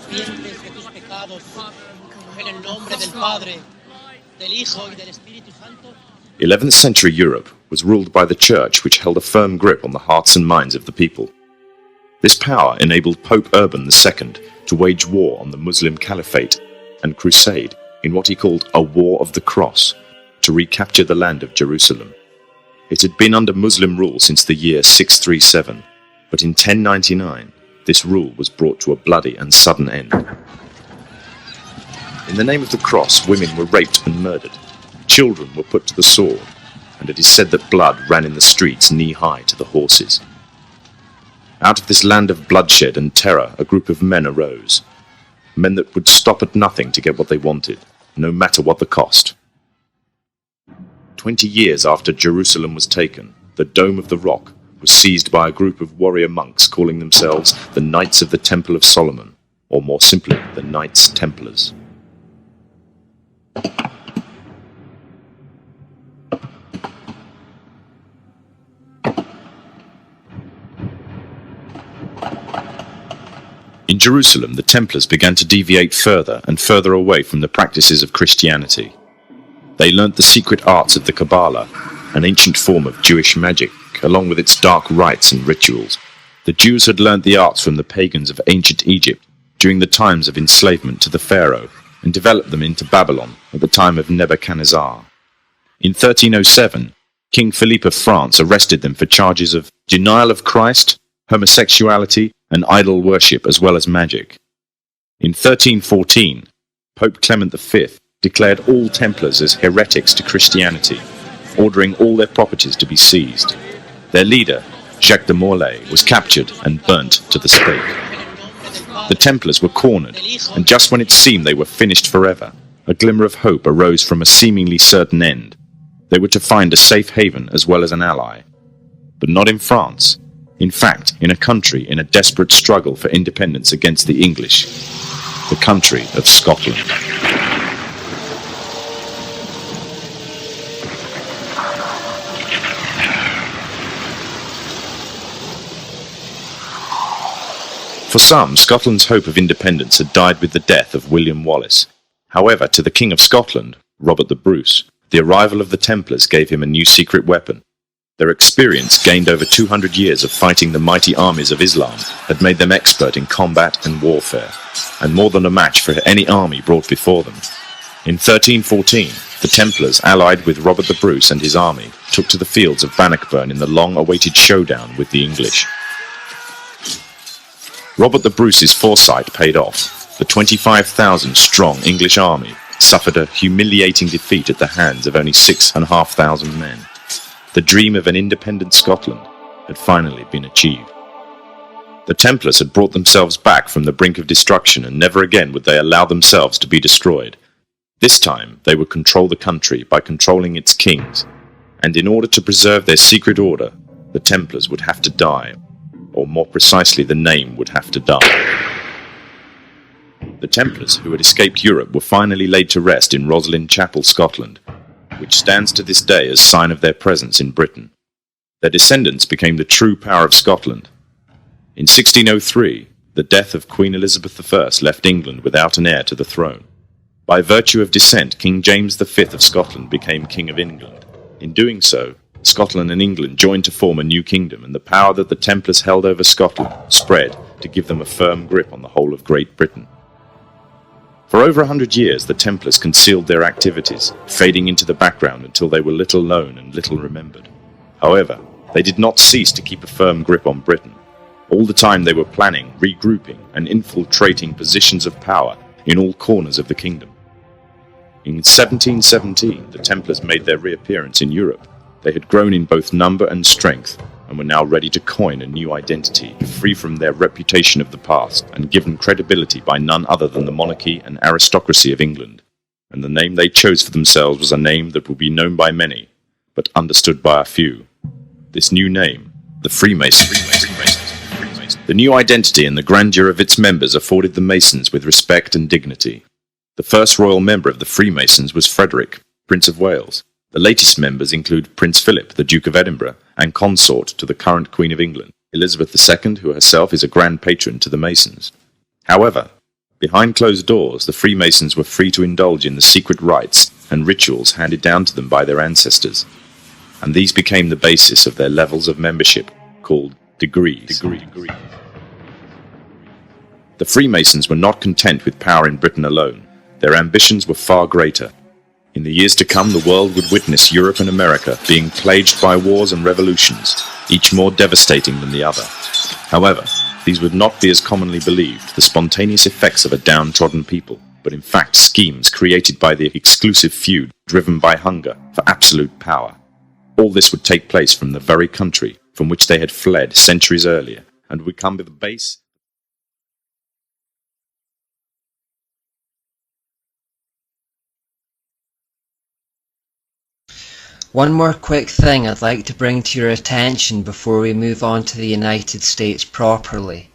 Arrepientes de tus pecados en el nombre del Padre, del Hijo y del Espíritu Santo. 11th century Europe was ruled by the Church, which held a firm grip on the hearts and minds of the people. This power enabled Pope Urban II to wage war on the Muslim Caliphate and crusade in what he called a War of the Cross to recapture the land of Jerusalem. It had been under Muslim rule since the year 637, but in 1099 this rule was brought to a bloody and sudden end. In the name of the cross, women were raped and murdered. Children were put to the sword, and it is said that blood ran in the streets knee-high to the horses. Out of this land of bloodshed and terror, a group of men arose. Men that would stop at nothing to get what they wanted, no matter what the cost. 20 years after Jerusalem was taken, the Dome of the Rock was seized by a group of warrior monks calling themselves the Knights of the Temple of Solomon, or more simply, the Knights Templars. In Jerusalem, the Templars began to deviate further and further away from the practices of Christianity. They learnt the secret arts of the Kabbalah, an ancient form of Jewish magic, along with its dark rites and rituals. The Jews had learnt the arts from the pagans of ancient Egypt during the times of enslavement to the Pharaoh, and developed them into Babylon at the time of Nebuchadnezzar. In 1307, King Philippe of France arrested them for charges of denial of Christ, homosexuality, and idol worship, as well as magic. In 1314, Pope Clement V declared all Templars as heretics to Christianity, ordering all their properties to be seized. Their leader, Jacques de Molay, was captured and burnt to the stake. The Templars were cornered, and just when it seemed they were finished forever, a glimmer of hope arose from a seemingly certain end. They were to find a safe haven as well as an ally. But not in France. In fact, in a country in a desperate struggle for independence against the English, the country of Scotland. For some, Scotland's hope of independence had died with the death of William Wallace. However, to the King of Scotland, Robert the Bruce, the arrival of the Templars gave him a new secret weapon. Their experience, gained over 200 years of fighting the mighty armies of Islam, had made them expert in combat and warfare, and more than a match for any army brought before them. In 1314, the Templars, allied with Robert the Bruce and his army, took to the fields of Bannockburn in the long-awaited showdown with the English. Robert the Bruce's foresight paid off. The 25,000-strong English army suffered a humiliating defeat at the hands of only 6,500 men. The dream of an independent Scotland had finally been achieved. The Templars had brought themselves back from the brink of destruction, and never again would they allow themselves to be destroyed. This time they would control the country by controlling its kings, and in order to preserve their secret order, the Templars would have to die, or more precisely, the name would have to die. The Templars, who had escaped Europe, were finally laid to rest in Roslin Chapel, Scotland, which stands to this day as sign of their presence in Britain. Their descendants became the true power of Scotland. In 1603, the death of Queen Elizabeth I left England without an heir to the throne. By virtue of descent, King James V of Scotland became King of England. In doing so, Scotland and England joined to form a new kingdom, and the power that the Templars held over Scotland spread to give them a firm grip on the whole of Great Britain. For over 100 years, the Templars concealed their activities, fading into the background until they were little known and little remembered. However, they did not cease to keep a firm grip on Britain. All the time they were planning, regrouping, and infiltrating positions of power in all corners of the kingdom. In 1717, the Templars made their reappearance in Europe. They had grown in both number and strength, and were now ready to coin a new identity, free from their reputation of the past, and given credibility by none other than the monarchy and aristocracy of England. And the name they chose for themselves was a name that would be known by many, but understood by a few. This new name, the Freemasons. The new identity and the grandeur of its members afforded the Masons with respect and dignity. The first royal member of the Freemasons was Frederick, Prince of Wales. The latest members include Prince Philip, the Duke of Edinburgh, and consort to the current Queen of England, Elizabeth II, who herself is a grand patron to the Masons. However, behind closed doors, the Freemasons were free to indulge in the secret rites and rituals handed down to them by their ancestors, and these became the basis of their levels of membership, called degrees. The Freemasons were not content with power in Britain alone. Their ambitions were far greater. In the years to come, the world would witness Europe and America being plagued by wars and revolutions, each more devastating than the other. However, these would not be as commonly believed, the spontaneous effects of a downtrodden people, but in fact schemes created by the exclusive feud driven by hunger for absolute power. All this would take place from the very country from which they had fled centuries earlier, and would come to the base. One more quick thing I'd like to bring to your attention before we move on to the United States properly.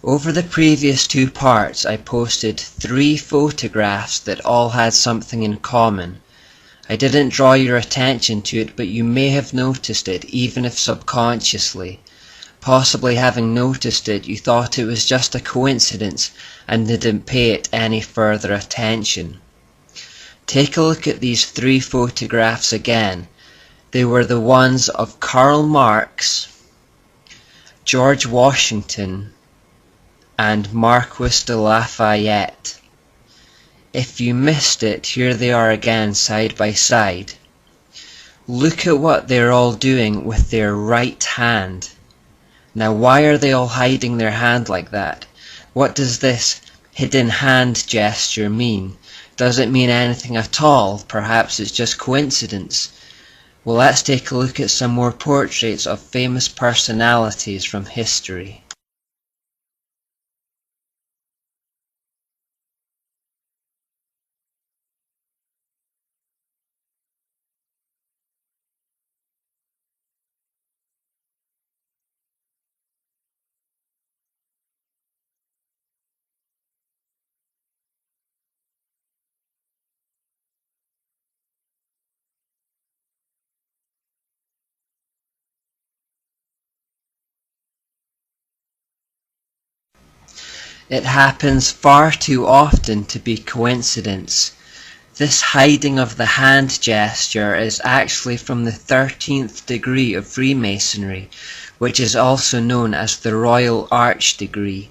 Over the previous 2 parts I posted 3 photographs that all had something in common. I didn't draw your attention to it, but you may have noticed it, even if subconsciously. Possibly having noticed it, you thought it was just a coincidence and didn't pay it any further attention. Take a look at these 3 photographs again. They were the ones of Karl Marx, George Washington, and Marquis de Lafayette. If you missed it, here they are again side by side. Look at what they're all doing with their right hand. Now why are they all hiding their hand like that? What does this hidden hand gesture mean? Does it mean anything at all? Perhaps it's just coincidence. Well, let's take a look at some more portraits of famous personalities from history. It happens far too often to be coincidence. This hiding of the hand gesture is actually from the 13th degree of Freemasonry, which is also known as the Royal Arch degree.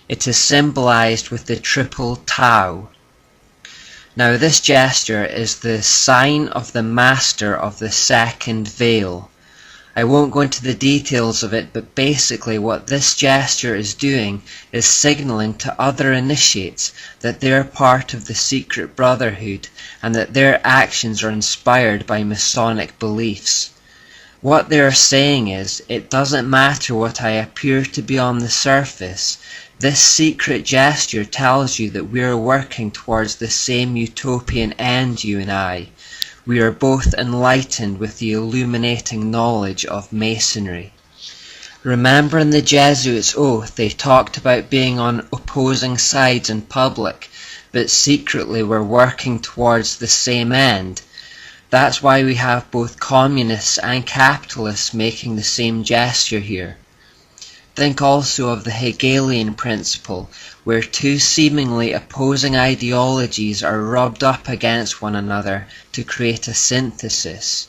It is symbolized with the triple Tau. Now this gesture is the sign of the master of the second veil. I won't go into the details of it, but basically what this gesture is doing is signaling to other initiates that they're part of the secret brotherhood and that their actions are inspired by Masonic beliefs. What they're saying is, it doesn't matter what I appear to be on the surface. This secret gesture tells you that we are working towards the same utopian end, you and I. We are both enlightened with the illuminating knowledge of Masonry. Remember in the Jesuits' oath they talked about being on opposing sides in public, but secretly we're working towards the same end. That's why we have both communists and capitalists making the same gesture here. Think also of the Hegelian principle, where 2 seemingly opposing ideologies are rubbed up against one another to create a synthesis.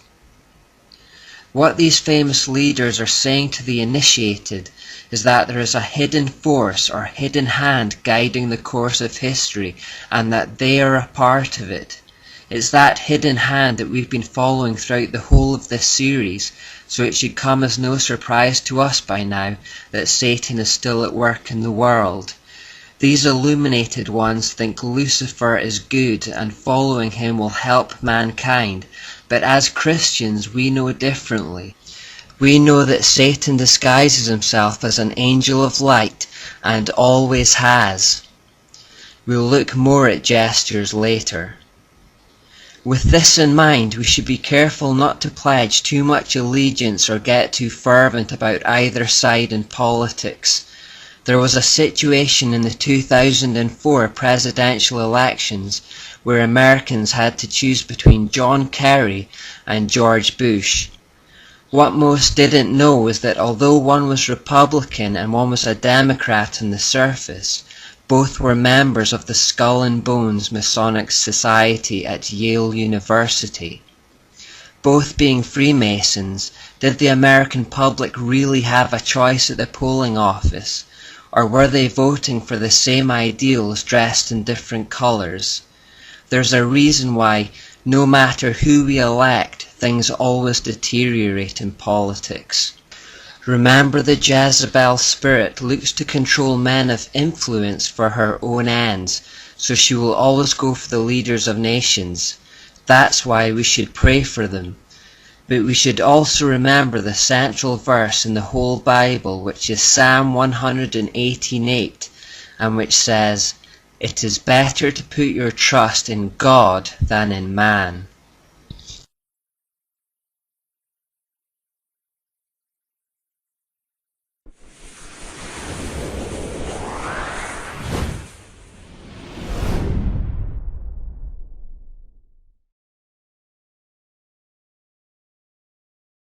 What these famous leaders are saying to the initiated is that there is a hidden force or hidden hand guiding the course of history, and that they are a part of it. It's that hidden hand that we've been following throughout the whole of this series, so it should come as no surprise to us by now that Satan is still at work in the world. These illuminated ones think Lucifer is good and following him will help mankind, but as Christians we know differently. We know that Satan disguises himself as an angel of light and always has. We'll look more at gestures later. With this in mind, we should be careful not to pledge too much allegiance or get too fervent about either side in politics. There was a situation in the 2004 presidential elections where Americans had to choose between John Kerry and George Bush. What most didn't know is that although one was Republican and one was a Democrat on the surface, both were members of the Skull and Bones Masonic Society at Yale University. Both being Freemasons, did the American public really have a choice at the polling office, or were they voting for the same ideals dressed in different colors? There's a reason why, no matter who we elect, things always deteriorate in politics. Remember, the Jezebel spirit looks to control men of influence for her own ends, so she will always go for the leaders of nations. That's why we should pray for them. But we should also remember the central verse in the whole Bible, which is Psalm 118:8, and which says, "It is better to put your trust in God than in man."